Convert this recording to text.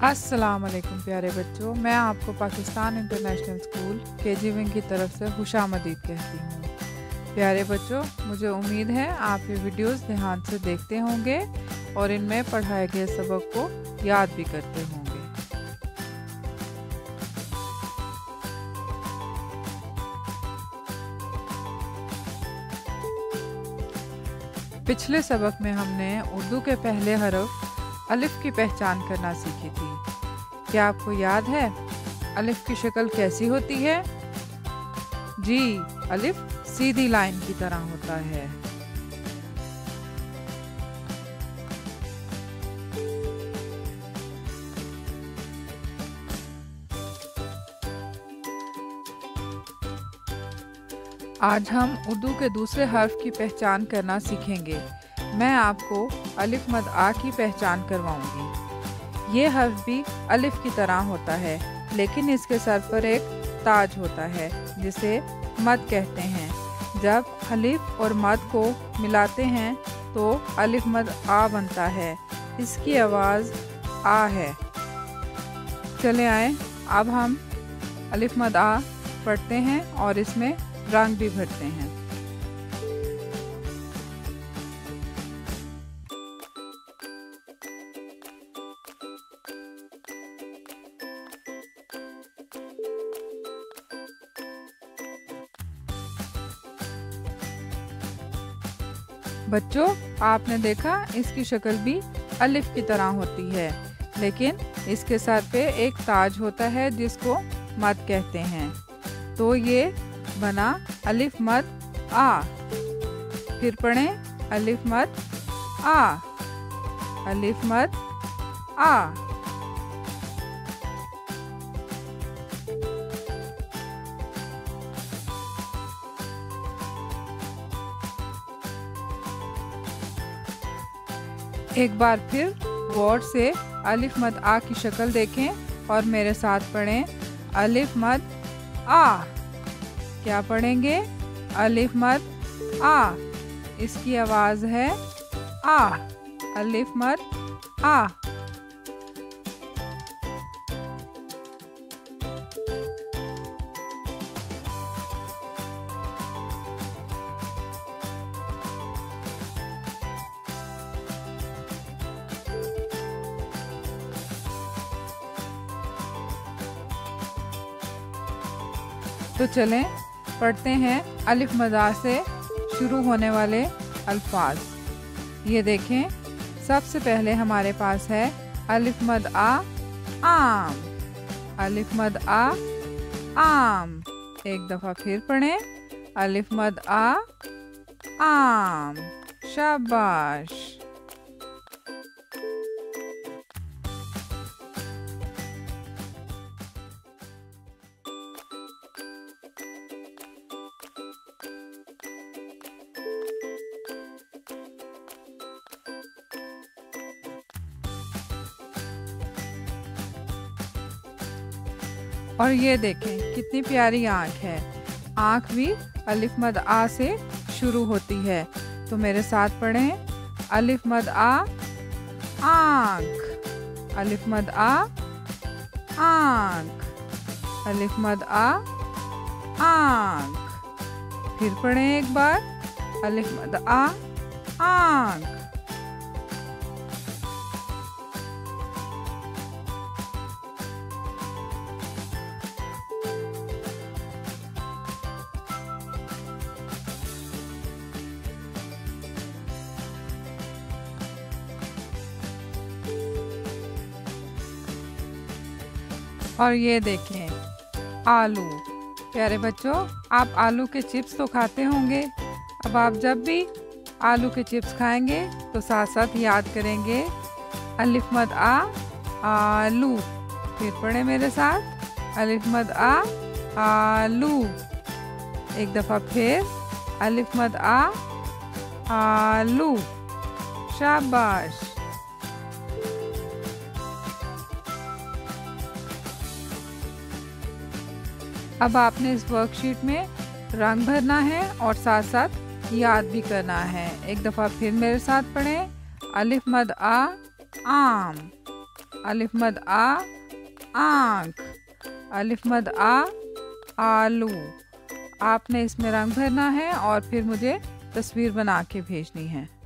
अस्सलाम वालेकुम प्यारे बच्चों, मैं आपको Pakistan international school KG wing की तरफ से खुशामदीद कहती हूँ। प्यारे बच्चों, मुझे उम्मीद है आप ये वीडियोस ध्यान से देखते होंगे और इनमें पढ़ाए गए सबक को याद भी करते होंगे। पिछले सबक में हमने उर्दू के पहले हरफ अलिफ की पहचान करना सीखी थी। क्या आपको याद है अलिफ की शक्ल कैसी होती है? जी, अलिफ सीधी लाइन की तरह होता है। आज हम उर्दू के दूसरे हर्फ की पहचान करना सीखेंगे। मैं आपको अलिफ मद आ की पहचान करवाऊंगी। ये हर्फ भी अलिफ की तरह होता है, लेकिन इसके सर पर एक ताज होता है जिसे मद कहते हैं। जब अलिफ और मद को मिलाते हैं तो अलिफ मद आ बनता है। इसकी आवाज़ आ है। चले आए, अब हम अलिफ मद आ पढ़ते हैं और इसमें रंग भी भरते हैं। बच्चों, आपने देखा इसकी शक्ल भी अलिफ की तरह होती है, लेकिन इसके सर पे एक ताज होता है जिसको मद कहते हैं। तो ये बना अलिफ मद आ। फिर पढ़ें अलिफ मद आ, अलिफ मद आ। एक बार फिर गौर से अलिफ मद आ की शक्ल देखें और मेरे साथ पढ़ें अलिफ मद आ। क्या पढ़ेंगे? अलिफ मद आ। इसकी आवाज़ है आ। अलिफ मद आ। तो चलें पढ़ते हैं अलिफ मद आ से शुरू होने वाले अल्फाज। ये देखें, सबसे पहले हमारे पास है अलिफ मद आ आम। अलिफ मद आ आम। एक दफ़ा फिर पढ़ें अलिफ मद आ आम। शाबाश। और ये देखें कितनी प्यारी आँख है। आँख भी अलिफ मद आ से शुरू होती है। तो मेरे साथ पढ़ें अलिफ मद आ आँख। अलिफ मद आ आँख। अलिफ मद आ आँख। फिर पढ़ें एक बार अलिफ मद आ आँख। और ये देखें आलू। प्यारे बच्चों, आप आलू के चिप्स तो खाते होंगे। अब आप जब भी आलू के चिप्स खाएंगे तो साथ साथ याद करेंगे अलिफ मद आ आलू। फिर पढ़े मेरे साथ अलिफ मद आ आलू। एक दफ़ा फिर अलिफ मद आ आलू। शाबाश। अब आपने इस वर्कशीट में रंग भरना है और साथ साथ याद भी करना है। एक दफ़ा फिर मेरे साथ पढ़ें अलिफ मद आ आम। अलिफ मद आ आंख। अलिफ मद आ आलू। आपने इसमें रंग भरना है और फिर मुझे तस्वीर बना के भेजनी है।